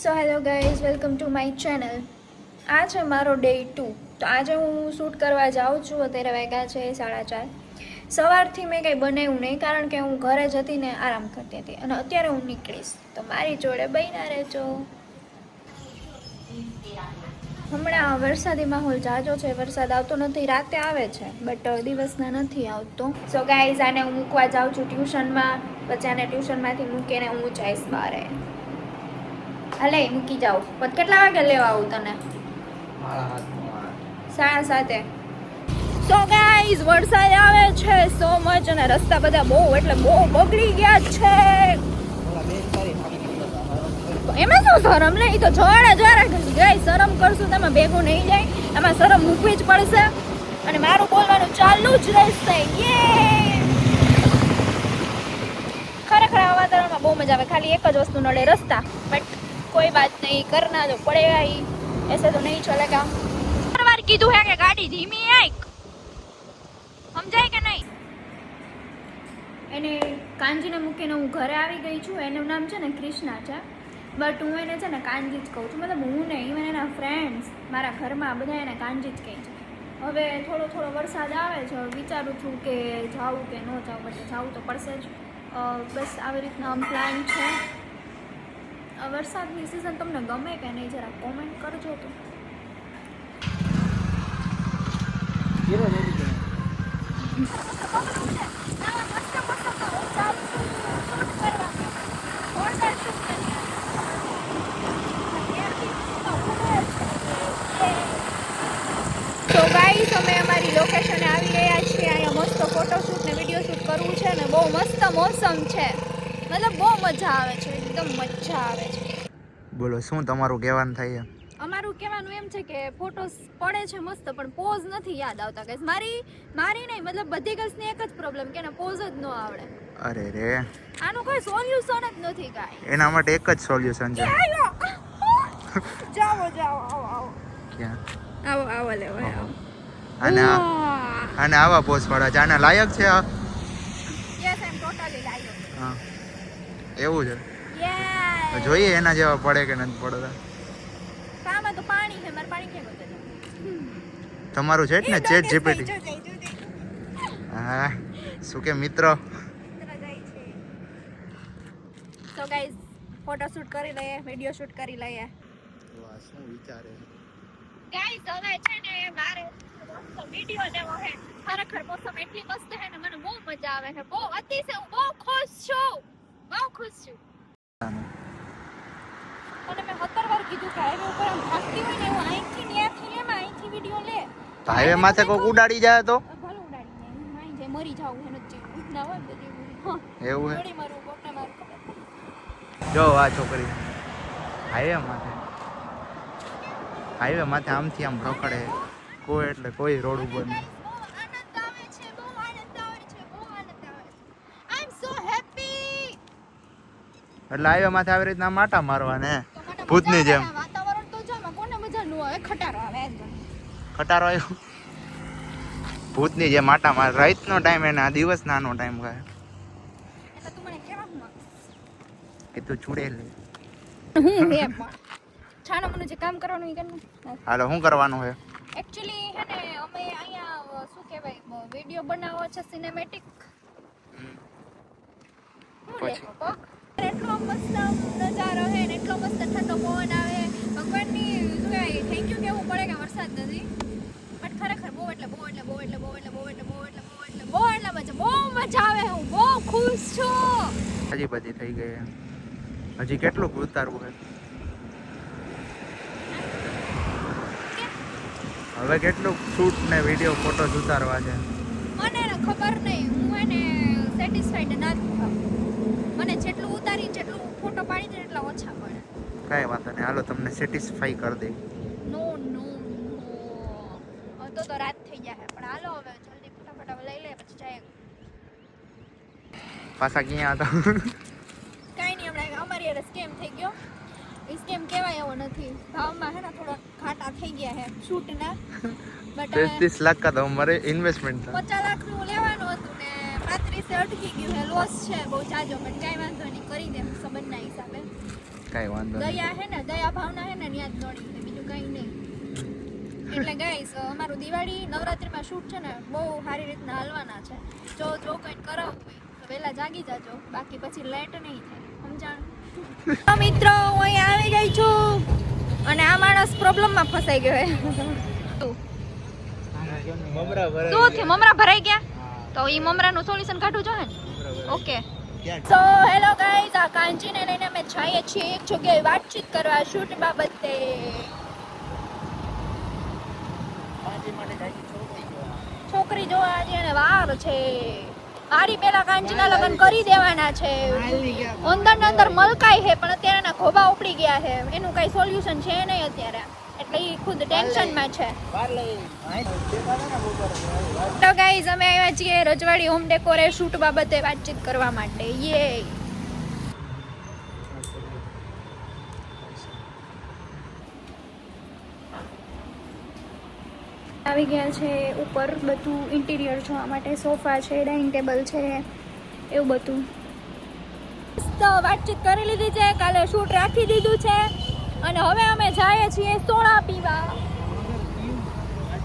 So hello guys, welcome to my channel. આ છે મારો ડે 2. તો આજે હું શૂટ કરવા જાઉં છું. અત્યારે વાગ્યા છે 4:30. સવારથી મેં કંઈ બનાવ્યું નહીં કારણ કે હું ઘરે જતી ને આરામ કરતી હતી અને અત્યારે હું નીકળીશ. તો મારી જોડે બન્યા રહેજો. હમણાં વરસાદી માહોલ જાજો છે. વરસાદ આવતો નથી, રાતે આવે છે બટ દિવસના નથી આવતો. સો ગાઈઝ, આને હું મૂકવા જાઉં છું ટ્યુશનમાં. પછી આને ટ્યુશનમાંથી મૂકીને હું જઈશ બહાર. હાલે મૂકી જાઓ. પછી કેટલા વાગે લેવા આવું તને? 7:30. સો ગાઈઝ, વરસાદ આવે છે સો મચ અને રસ્તા બધા બહુ બગડી ગયા છે. એમાં શું શરમ લે? ઈ તો જોડે ગઈ શરમ કરશું તમે ભેગું નહીં જાય. એમાં શરમ મૂકવી જ પડશે અને મારું બોલવાનું ચાલુ જ રહેશે. ખરેખર આ વાતાવરણમાં બહુ મજા આવે. ખાલી એક જ વસ્તુ નડે, રસ્તા. બટ कोई बात नहीं, करना तो पड़ेगा ही, ऐसे तो नहीं चलेगा. हर बार कीधुं है कि गाड़ी धीमी है, समझाय के नहीं? એને કાંજીને મૂકીને હું ઘરે આવી ગઈ છું. એનું નામ છે ને કૃષ્ણા છે, બટ હું એને છે ને કાંજી જ કહું છું. મતલબ હું નહીં, ઇવન એના ફ્રેન્ડ્સ મારા ઘરમાં બધા એને કાંજી જ કહે છે. હવે થોડો વરસાદ આવે છે, વિચારું છું કે જાઉં કે ન જાઉં, બટ જાવું તો પડશે જ. બસ આવી રીતના પ્લાન છે. વરસાદની સિઝન તમને ગમે કે નહીં જરા કોમેન્ટ કરજો. તો ગાઈસ, અમે અમારી લોકેશને આવી ગયા છીએ. અહીંયા મસ્ત ફોટોશૂટ ને વિડીયો શૂટ કરવું છે ને બહુ મસ્ત મોસમ છે. મતલબ બહુ મજા આવે છે, એકદમ મજા આવે છે. બોલો, શું તમારું કહેવાનું થાય? અમારું કહેવાનું એમ છે કે ફોટોસ પડે છે મસ્ત, પણ પોઝ નથી યાદ આવતા ગાઈસ. મારી નહીં, મતલબ બધી ગર્લ્સની એક જ પ્રોબ્લેમ કે એને પોઝ જ ન આવડે. અરે રે, આનું કોઈ સોલ્યુશન જ નથી ગાઈસ. એના માટે એક જ સોલ્યુશન છે. જાઓ આવો. ક્યાં? આવો લેવો આવો. અને આવા પોઝ પાડવા છે. આના લાયક છે આ? યસ, આઈ એમ ટોટલી લાયક. હા, એવું છે. યસ, જોઈએ એના જેવા પડે કે નથી પડતા. આમાં તો પાણી છે. મારે પાણી કેમ હતું? તમારું છે ને ચેટ જીપીટી? હા, શું કે મિત્ર? તો ગાઈસ, ફોટો શૂટ કરી લઈએ, વિડિયો શૂટ કરી લઈએ. વાહ, શું વિચારે ગાઈસ. હવે છે ને મારે વિડિયો લેવો છે. ખરેખર મોસમ એટલી મસ્ત છે ને, મને બહુ મજા આવે છે. બહુ અતિશય, હું બહુ ખુશ છું. અને મેં 17 વાર કીધું કે હાઈવે ઉપર આમ ભાગતી હોય ને, હું અહીંથી ત્યાંથી એમાં અહીંથી વિડિયો લે. હાઈવે માથે કોક ઉડાડી જાય તો ભલે ઉડાડી જાય, હું અહીં જાય મરી જાઉં એને જ ના હોય બધી. એવું હે? ગોળી મારું, કોકને મારું ખબર. જો આ છોકરી હાઈવે માથે આમથી આમ રખડે. કોઈ એટલે કોઈ રોડ ઉપર નહીં. એટલે હાઈવે માથે આવી રીતના માટા મારવાને ભૂતની જેમ. વાતાવરણ તો જો કોને મજા ન આવે, ખટારો આવે. ખટારો આવ્યો. ભૂતની જેમ માટા માર. રાતનો ટાઈમ એને, આ દિવસ નાનો ટાઈમ ખાય. એટલે તું મને કેવા હું કે તું છૂડે લે. હું હે છાના મને જે કામ કરવાનું ઈ કરનું. હાલો, શું કરવાનું છે? એક્ચ્યુઅલી હે ને અમે અહીંયા શું કહેવાય વિડિયો બનાવવો છે, સિનેમેટિક. એટલો મસ્ત નજારો છે ને, એટલો મસ્ત ઠંડો પવન આવે. ભગવાનની શું કહેવાય થેન્ક યુ કહેવું પડે કે વરસાદ નથી. બટ ખરેખર બહુ મજા આવે. હું બહુ ખુશ છું. હજી બધી થઈ ગઈ. હજી કેટલું ઉતારવું છે? હવે કેટલું શૂટ ને વિડીયો ફોટોસ ઉતારવા છે? મને ખબર નહીં. હું એને સેટિસ્ફાઈડ નથી. મને જેટલું ઉતારી, જેટલું ફોટો પાડી દે એટલા ઓછા પડે. કાંઈ વાંધો નહીં, હાલો તમને સેટિસ્ફાઈ કરી દે. નો તો રાત થઈ જાય. પણ હાલો હવે જલ્દી ફટાફટ લઈ લે, પછી જાય. પાછા ક્યાં હતા? કાંઈ નહીં, હમણાં અમારી યાર સ્કેમ થઈ ગયો. એ સ્કેમ કહેવાય એવો નથી. ભાવમાં હે ને થોડા ઘાટા થઈ ગયા હે શૂટના. બટ 30 લાખ કા તો અમારે ઇન્વેસ્ટમેન્ટ था. 50 લાખનું લેવાનું હતું ને 35 અટકી ગયું હે. લોસ છે બહુ જાજો, પણ કાંઈ વાંધો નહીં, કરી દે સંબંધના હિસાબે. કાંઈ વાંધો નહીં. દયા હે ને દયા ભાવના હે ને ન્યા જ દોડી છે, બીજું કઈ નહીં. એટલે ગાઈસ અમારું દિવાળી નવરાત્રીમાં શૂટ છે ને બહુ સારી રીતના હાલવાના છે. જો કંઈ કરાવવું હોય તો વહેલા જાગી જાજો, બાકી પછી લેટ નહીં થાય, સમજાણ? મિત્રો હું અહીં આવી ગઈ છું અને આ માણસ પ્રોબ્લેમમાં ફસાઈ ગયો હે. શું થયું? મમરા ભરાઈ ગયા? તો ઈ મમરાનું સોલ્યુશન કાઢવું જોઈએ ને. ઓકે સો હેલો ગાઈઝ, આ કાંચીને લઈને અમે જઈએ છીએ એક જગ્યાએ વાતચીત કરવા શૂટ બાબતે. છોકરી જોવા આજે એને વાર છે. મારી પેલા કાંચીના લગ્ન કરી દેવાના છે. અંદર મલકાઈ છે પણ અત્યારે એના ખોબા ઉપડી ગયા છે. એનું કઈ સોલ્યુશન છે નહીં અત્યારે, એટલે એ ખુદ ટેન્શનમાં છે. તો ગાઈઝ અમે આવ્યા છીએ રજવાડી હોમ ડેકોરે શૂટ બાબતે વાતચીત કરવા માટે. યે આવી ગયા છે ઉપર બધું ઇન્ટિરિયર જોવા માટે. સોફા છે, ડાઇનિંગ ટેબલ છે, એવું બધું. તો વાતચીત કરી લીધી છે, કાલે શૂટ રાખી દીધું છે અને હવે અમે જઈએ છીએ સોડા પીવા.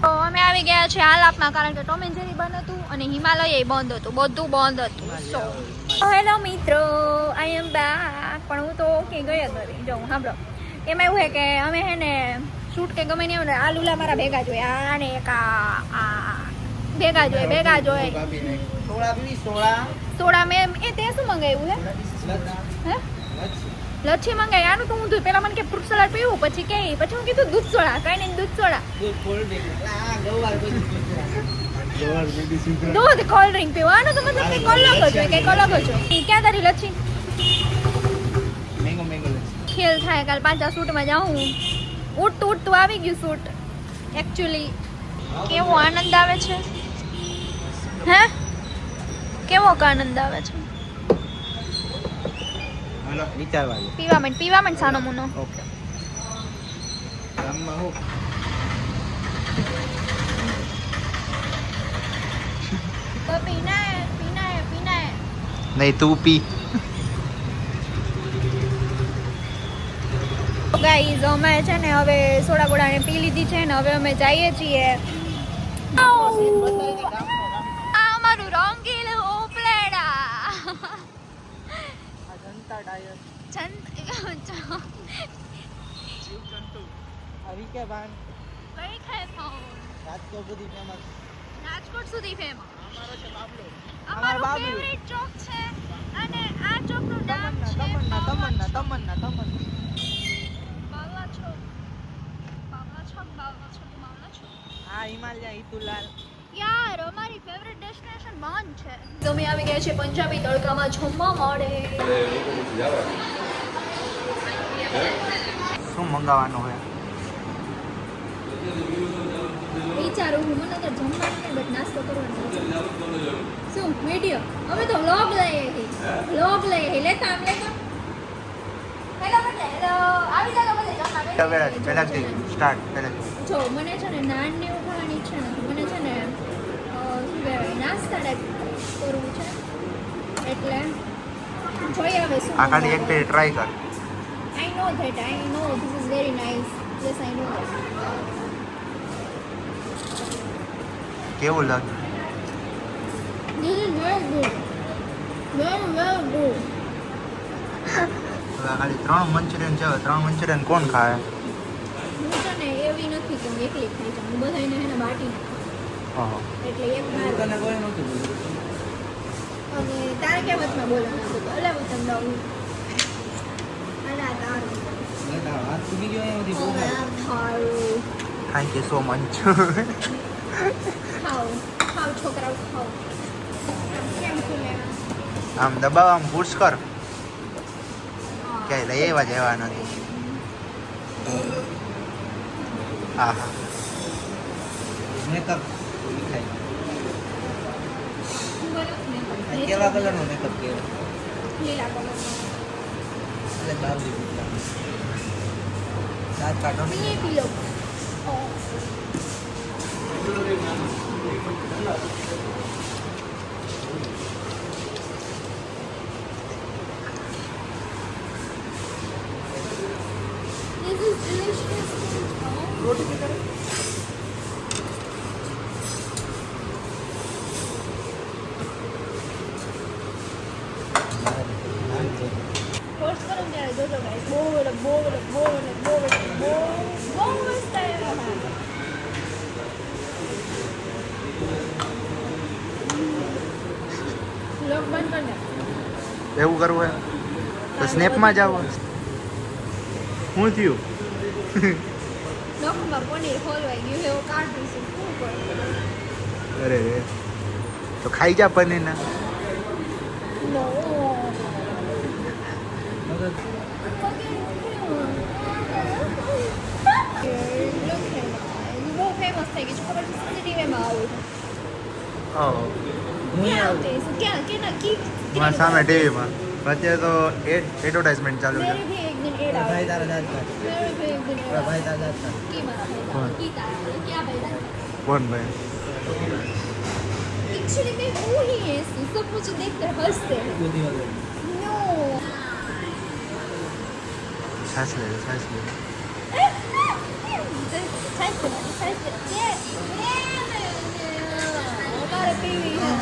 તો અમે આવી ગયા છે આલાપમાં, કારણ કે ટોમ એન્ડ જેરી બંધ હતું અને હિમાલય બંધ હતું, બધું બંધ હતું. સો હેલો મિત્રો, આઈ એમ બેક. પણ હું તો કે ગઈ હતી. જો સાંભળો, એમાં એવું છે કે અમે હે ને શૂટ કે ગમે નહીં આવે ને, આ લુલા મારા ભેગા જોઈએ, આને એક આ ભેગા જોઈએ. સોડા મેં એ તે શું મંગાવ્યું હે? લચ્છી મંગાવી. આનું તો હું પેલા મને કે ફ્રૂટ સલાડ પીવું, પછી હું કીધું દૂધ સોડા. કઈ નહીં, દૂધ સોડા, દૂધ કોલ્ડ ડ્રિંક પીવું. આનું તો મતલબ કંઈક અલગ જ હોય, ક્યાં તારી લચ્છી? ખેલ થાય. કાલ પાછા શૂટમાં જાઉં. ઉઠતું આવી ગયું શૂટ. એકચ્યુઅલી કેવો આનંદ આવે છે, હે? કેવો આનંદ આવે છે. પીવા માંડ સાનો મુનો. તો પીના નહીં તું પી. ગાઈઝ અમે છે ને હવે સોડા બોડાને પી લીધી છે ને હવે અમે જઈએ છીએ. આ અમારું રંગીલું ઉપલેડા. રાજકોટ સુધી ફેમસ અમારો ફેવરિટ ચોક છે અને આ ચોકનું નામ છે બાવલા ચોક. આ હિમાલય ઈતુલાલ યાર અમારી ફેવરિટ ડેસ્ટિનેશન બંધ છે. તમે આવી ગયા છે પંજાબી તડકામાં જમવા મળે. શું મંગાવવાનું હોય? વિચારું હું, મને તો જમવાનું નહીં બટ નાસ્તો કરવાનો. શું વિડીયો? અમે તો વ્લોગ લઈએ લેતા હેલો આવી જાવ બધે જમવા. પહેલાથી સ્ટાર્ટ જો મને છે ને નાન ને એવું ખાવાની ઈચ્છા નથી. મને છે ને શું કહેવાય નાસ્તા ટાઈપ કરવું છે, એટલે જોઈએ હવે શું. આ ખાલી એક ટ્રાય કર. I know that. I know this is very nice. Yes, I know that. કેવું લાગે? This is very good. Very, very good. હવે ખાલી 3 મંચુરિયન છે. 3 મંચુરિયન કોણ ખાય? હું છે ને એવી નથી કે હું એકલી ખાઈ જાઉં. હું બધાને એને બાટી એટલે એક માર. અને તારે કેમ વચમાં બોલવાનું હતું? અલે હું તમને દઉં. અલા તારું. Thank you so much. ખાઓ છોકરાઓ ખાઓ. કેમ છું લેવા? આમ દબાવ, આમ પુશ કર. ક્યાંય લઈ આવ્યા જેવા નથી. હા હા મેકઅપ કેવા કલરનો મેકઅપ કર્યો? લીલા કલરનો. એટલે બાબલી બુટલા દાંત કાઢો ને. પીલો. This is delicious. रोटी की तरह First करो ત્યારે જોજો guys. બહુ મસ્ત આવ્યા. લોક બંધ કર દે. એવું કરવું હે તો સ્નેપમાં જાવ હું થયું લોકમાં પનીર ખોલવાઈ ગયું એવું કાઢું છું શું કરું અરે રે તો ખાઈ જા પનીરના નો બહુ ફેમસ થઈ ગઈ છે ખબર છે સીસીટીવીમાં આવું ક્યાં આવતી છે ક્યાં કેના કી મારા સામે ટીવીમાં અત્યારે તો એડવર્ટાઇઝમેન્ટ ચાલુ છે मेरे भी एक दिन एड आया भाई तारा जात का मेरे भी एक दिन एड भाई तारा जात का की मारा कौन? की तारा क्या भाई કોણ ભાઈ एक्चुअली मैं वो ही है सब मुझे देखकर हंसते हैं कूदी वगैरह नो છાસ લે हमारे पीवी है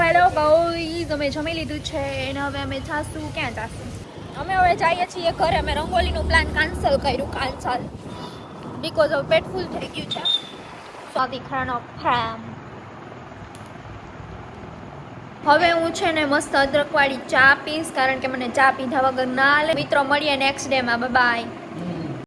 હેલો ગાઈઝ અમે જમી લીધું છે અને હવે અમે જાશું ક્યાં જાશું અમે હવે જઈએ છીએ ઘરે અમે રંગોલીનું પ્લાન કેન્સલ કર્યું કાલ બીકોઝ હવે પેટ ફૂલ થઈ ગયું છે સ્વાદીખાનો ફેમ હવે હું છે ને મસ્ત અદરકવાળી ચા પીશ કારણ કે મને ચા પીધા વગર ના લે મિત્રો મળીએ નેક્સ્ટ ડે માં બાય